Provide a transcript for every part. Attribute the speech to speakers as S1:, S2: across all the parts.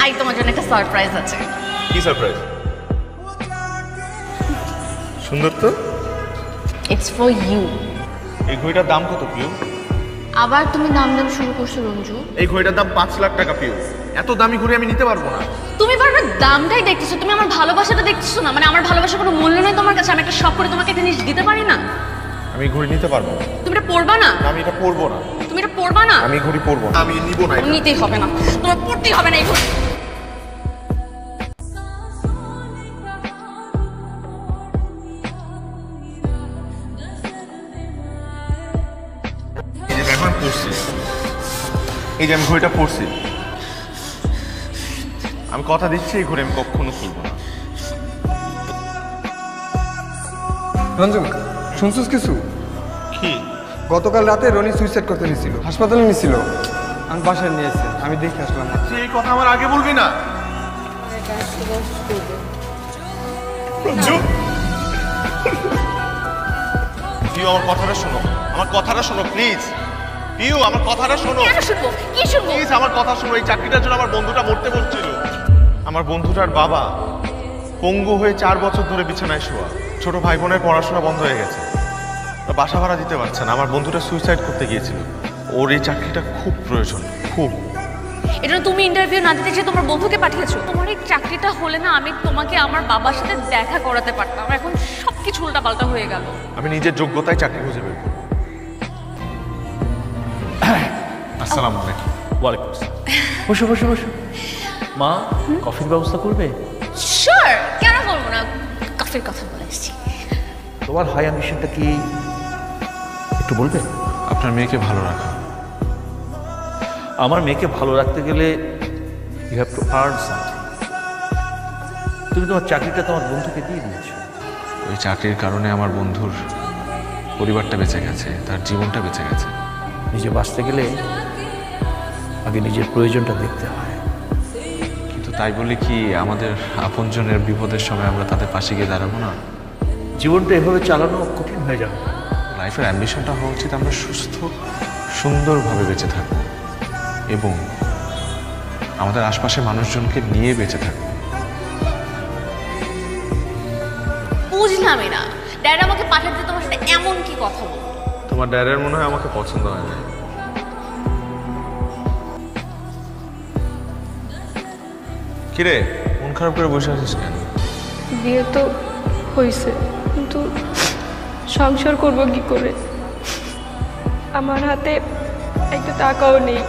S1: ভাই তোমার জন্য একটা সারপ্রাইজ আছে।
S2: কি সারপ্রাইজ? সুন্দর তো।
S1: It's for you.
S2: এই ঘড়িটার দাম কত পিউ?
S1: আবার তুমি দাম দাম শুরু করছো রঞ্জু।
S2: এই ঘড়িটার দাম 5 লাখ টাকা পিউ। এত দামি ঘড়ি আমি নিতে পারবো না।
S1: তুমি বারবার দামটাই দেখতেছো, তুমি আমার ভালোবাসাটা দেখতেছো না। মানে আমার ভালোবাসার কোনো মূল্য নেই তোমার কাছে? আমি একটা শখ করে তোমাকে একটা জিনিস দিতে পারি না?
S2: আমি ঘড়ি নিতে পারবো না।
S1: তুমি এটা পরবা না?
S2: আমি এটা পরবো না।
S1: তুমি এটা পরবা না?
S2: আমি ঘড়ি পরবো না। আমি নিব না।
S1: নিতেই হবে না, তোমার পরতেই হবে না এই ঘড়ি।
S2: এখন পরছি, এই যে আমি ঘড়িটা পরছি, আমি কথা দিচ্ছি এই ঘড়ি আমি কখনো খুলবো না।
S3: রঞ্জন, শুনছিস কিছু?
S2: কি?
S3: গতকাল রাতে রনি সুইসাইড করতে নিছিল, হাসপাতালে নিছিল। আমি বাসায় নিয়ে এসে আমি দেখে আসলাম।
S2: তুই এই কথা আমার আগে বলবি না। রঞ্জু, পিউ আমার কথাটা শোনো, আমার কথাটা শোনো প্লিজ। পিউ আমার কথাটা শোনো।
S1: কেন শুনবো? কি শুনবো?
S2: প্লিজ আমার কথা শোনো। এই চাকরিটার জন্য আমার বন্ধুটা মরতে বলছিল। আমার বন্ধুটার বাবা পঙ্গু হয়ে 4 বছর ধরে বিছানায় শোয়া। ছোট ভাই বোনের পড়াশোনা বন্ধ হয়ে গেছে, বাসা ভাড়া দিতে পারছে না। আমার বন্ধুটা সুইসাইড করতে গিয়েছিল। ওর এই চাকরিটা খুব প্রয়োজন, খুব।
S1: এটা তুমি ইন্টারভিউ না দিতে যে তোমার বন্ধুকে পাঠিয়েছো। তোমার এই চাকরিটা হলে না আমি তোমাকে আমার বাবার সাথে দেখা করাতে পারতাম। এখন সবকিছু উল্টাপাল্টা হয়ে গেল।
S2: আমি নিজের যোগ্যতায় চাকরি খুঁজে বের করব। আসসালামু আলাইকুম।
S4: ওয়ালাইকুম আসসালাম। বসো বসো বসো। মা, কফির ব্যবস্থা করবে?
S1: শিওর, কেন বলবো না। কফির কথা বলে এসেছি।
S4: তোমার হাই অ্যাম্বিশনটা কি একটু বলবে?
S2: আপনার মেয়েকে ভালো রাখা।
S4: আমার মেয়েকে ভালো রাখতে গেলে you have to earn something. তুমি তোমার চাকরিটা তোমার বন্ধুকে দিয়ে দিয়েছো।
S2: ওই চাকরির কারণে আমার বন্ধুর পরিবারটা বেঁচে গেছে, তার জীবনটা বেঁচে গেছে।
S4: নিজে বাঁচতে গেলে আগে নিজের প্রয়োজনটা দেখতে হয়।
S2: কিন্তু তাই বলে কি আমাদের আপনজনের বিপদের সময় আমরা তাদের পাশে গিয়ে দাঁড়াবো না?
S4: জীবনটা এভাবে চালানো কঠিন হয়ে যাবে।
S2: লাইফের অ্যাম্বিশনটা হওয়া উচিত আমরা সুস্থ সুন্দরভাবে বেঁচে থাকবো এবং আমাদের আশপাশের মানুষজনকে নিয়ে বেঁচে থাকবো।
S1: বুঝলামই না, ড্যাড আমাকে পাঠাতে তোমার সাথে এমন কি কথা বলবো?
S2: তোমার ড্যাডের মনে হয় আমাকে পছন্দ হয় না। কিরে, মন খারাপ করে বসে আছিস কেন?
S5: বিয়ে তো হয়েছে, কিন্তু সংসার করব কি করে? আমার হাতে একটা টাকাও নেই।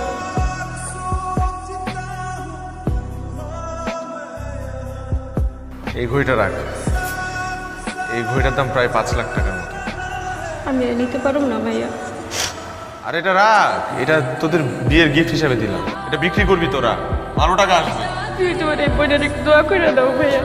S2: এই ঘড়িটা রাখ। এই ঘড়িটার দাম প্রায় 5 লাখ টাকার মতো।
S5: আমি নিতে পারব না ভাইয়া।
S2: আর এটা রাখ, এটা তোদের বিয়ের গিফট হিসেবে দিলাম। এটা বিক্রি করবি তোরা, 12 টাকা আসবে।
S5: তুই তোমার এই বোনের একটু দোয়া করে দাও ভাইয়া।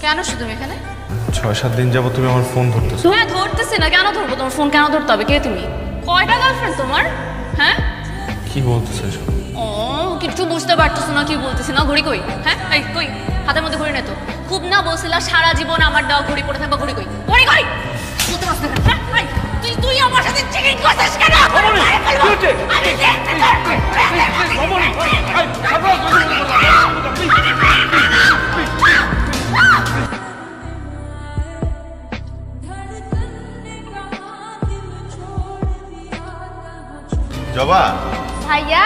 S1: কেন শুধু এখানে?
S2: 6-7 দিন যাবো তুমি আমার ফোন ধরতেছো।
S1: হ্যাঁ ধরতেছি না, কেন ধরবো? তোমার ফোন কেন ধরতে হবে? কে তুমি? কয়টা গার্লফ্রেন্ড তোমার? হ্যাঁ
S2: কি বলতেছো এসব?
S1: ও কিছু বুঝতে পারতেছো না কি বলতেছি না? ঘড়ি কই? হ্যাঁ এই কই? হাতের মধ্যে ঘড়ি নেই তো? খুব না বলছিলা সারা জীবন আমার দেওয়া ঘড়ি পরে থাকবা। ঘড়ি কই? ঘড়ি কই? বলতে পারছ না? হ্যাঁ তুই তুই আমার সাথে চিটিং করছিস কেন?
S2: জবা,
S5: ভাইয়া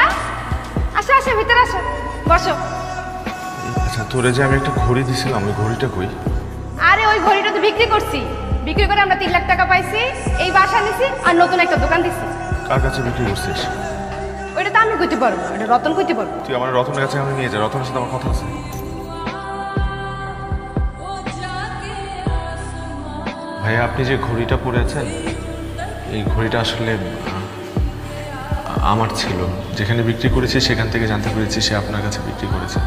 S5: আসো আসো, ভিতরে আসো, বসো।
S2: আচ্ছা তোরে যে আমি একটা ঘড়ি দিছিলাম, ওই ঘড়িটা কই?
S5: আরে ওই ঘড়িটা তো বিক্রি করছি। বিক্রি করে আমরা 3 লাখ টাকা পাইছি। এই বাসা নিছি আর নতুন একটা দোকান দিছি।
S2: কার কাছে বিক্রি করছিস?
S5: ওইটা তো আমি কইতে পারবো, এটা রতন কইতে পারবো।
S2: তুই আমার রতনের কাছে আমি নিয়ে যা, রতনের সাথে আমার কথা আছে। ভাইয়া আপনি যে ঘড়িটা পরেছেন, এই ঘড়িটা আসলে আমার ছিল, যেখানে বিক্রি করেছি সেখান থেকে জানতে পেরেছি সে আপনার কাছে বিক্রি করেছে।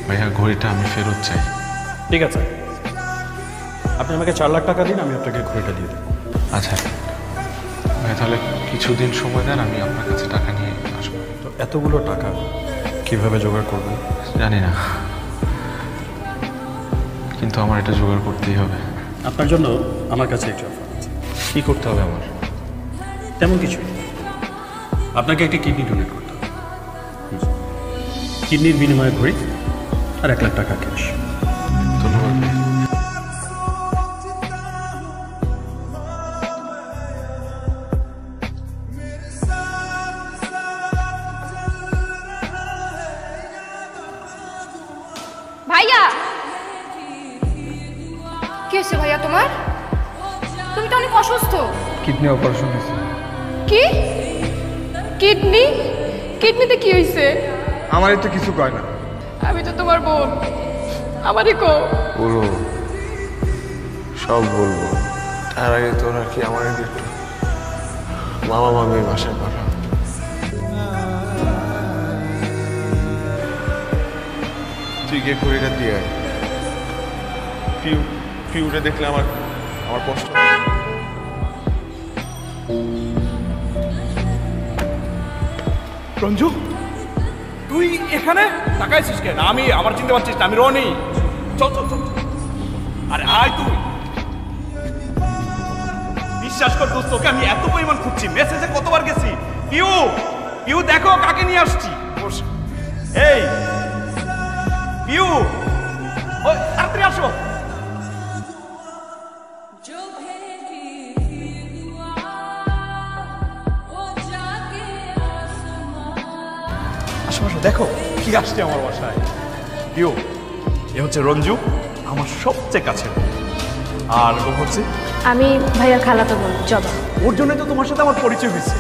S2: ভাইয়া ঘড়িটা আমি ফেরত চাই।
S6: ঠিক আছে, আপনি আমাকে 4 লাখ টাকা দিন, আমি আপনাকে ঘড়িটা দিয়ে দেবো।
S2: আচ্ছা ভাইয়া, তাহলে কিছুদিন সময় দেন, আমি আপনার কাছে টাকা নিয়ে আসবো।
S6: তো এতগুলো টাকা কিভাবে জোগাড় করবেন?
S2: জানি না, কিন্তু আমার এটা জোগাড় করতেই হবে।
S6: আপনার জন্য আমার কাছে একটা অফার আছে।
S2: কী করতে হবে আমার?
S6: তেমন কিছুই, আপনাকে একটা কিডনি ডোনেট করতে হবে। কিডনির বিনিময়ে ঘড়ি আর 1 লাখ টাকা ক্যাশ।
S2: ধন্যবাদ ভাই।
S5: ভাইয়া, কি হয়েছে ভাইয়া তোমার? তুমি তো অনেক অসুস্থ।
S3: কিডনি অপারেশন হয়েছে।
S5: কি? কিডনি? কিডনিতে কি হয়েছে?
S3: আমারই তো কিছু কয় না।
S5: আমি তো তোমার বোন, আমারই কো।
S2: বলো, সব বলবো। তার আগে তোরা কি আমার একটু মামা মামির বাসায় পাঠা। তুই গিয়ে ঘড়িটা দিয়ে আয়। পিউটা দেখলে আমার কষ্ট হয়।
S7: রঞ্জু, তুই এখানে তাকাইছিস কেন? আমি আমার চিনতে পারছিস না, আমি রনি। চল চল চল, আরে আয় তুই। বিশ্বাস কর দোস্ত, তোকে আমি এত পরিমাণ খুঁজছি, মেসেজে কতবার গেছি। পিউ, পিউ দেখো কাকে নিয়ে আসছি। এই পিউ, ওই তাড়াতাড়ি আসো। আসো আসো, দেখো কি আসছে আমার বাসায়। পিউ, এ হচ্ছে রঞ্জু, আমার সবচেয়ে কাছের। আর ও হচ্ছে
S5: আমি ভাইয়ার খালাতো বোন জবা।
S7: ওর জন্যই তো তোমার সাথে আমার পরিচয় হয়েছে।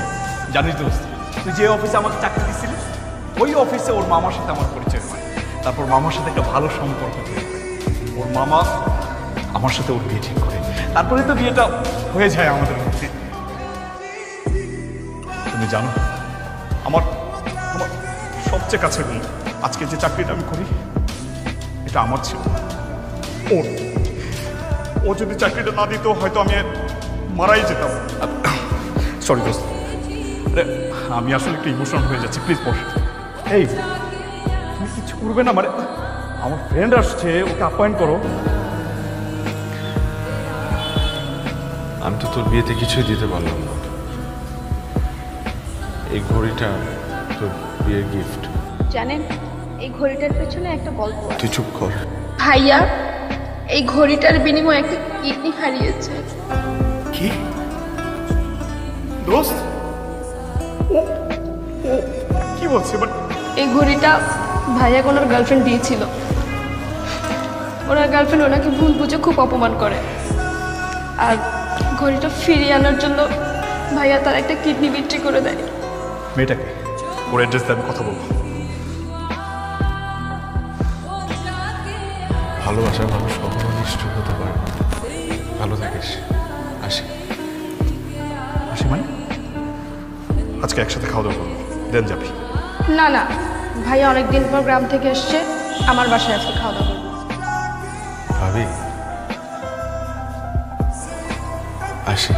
S7: জানিস দোস্ত, তুই যে অফিসে আমাকে চাকরি দিচ্ছিলি, ওই অফিসে ওর মামার সাথে আমার পরিচয় হয়। তারপর মামার সাথে একটা ভালো সম্পর্ক তৈরি হয়। ওর মামা আমার সাথে ওর বিয়ে ঠিক করে, তারপরে তো বিয়েটা হয়ে যায় আমাদের মধ্যে। তুমি জানো, আমার আমার সবচেয়ে কাছের বন্ধু, আজকে যে চাকরিটা আমি করি এটা আমার ছিল। ও যদি চাকরিটা না দিত হয়তো আমি মারাই যেতাম। সরি দোস্ত, আমি আসলে একটু ইমোশনাল হয়ে যাচ্ছি, প্লিজ বস। এই তুমি কিছু করবে না? মানে আমার ফ্রেন্ড আসছে, ওকে আপ্যায়ন করো।
S2: আমি তো তোর বিয়েতে কিছুই দিতে পারলাম না। এই ঘড়িটা তোর বিয়ের গিফট।
S5: জানেন, এই ঘড়িটার পেছনে একটা গল্প আছে।
S2: তুই চুপ কর।
S5: ভাইয়া এই ঘড়িটার বিনিময়ে একটা কিডনি হারিয়েছে।
S7: কি দোস্ত? ও ও কি বলছে? বাট
S5: এই ঘড়িটা ভাইয়া ওনার গার্লফ্রেন্ড দিয়েছিল। ওনার গার্লফ্রেন্ড ওনাকে ভুল বুঝে খুব অপমান করে, আর ঘড়িটা ফিরিয়ে আনার জন্য ভাইয়া তার একটা কিডনি বিক্রি করে দেয়।
S7: মেয়েটাকে ওর অ্যাড্রেস দিয়ে আমি কথা বলবো।
S2: ভালোবাসার মানুষ কখনো নিষ্ঠুর হতে পারে না। ভালো থাকিস। আসি।
S7: আসি মানে? আজকে একসাথে খাওয়া দাওয়া করবো, দেন যাবি?
S5: না না, ভাইয়া অনেকদিন পর গ্রাম থেকে এসছে, আমার বাসায় আজকে খাওয়া দাওয়া করবো।
S2: ভাবি, আসি।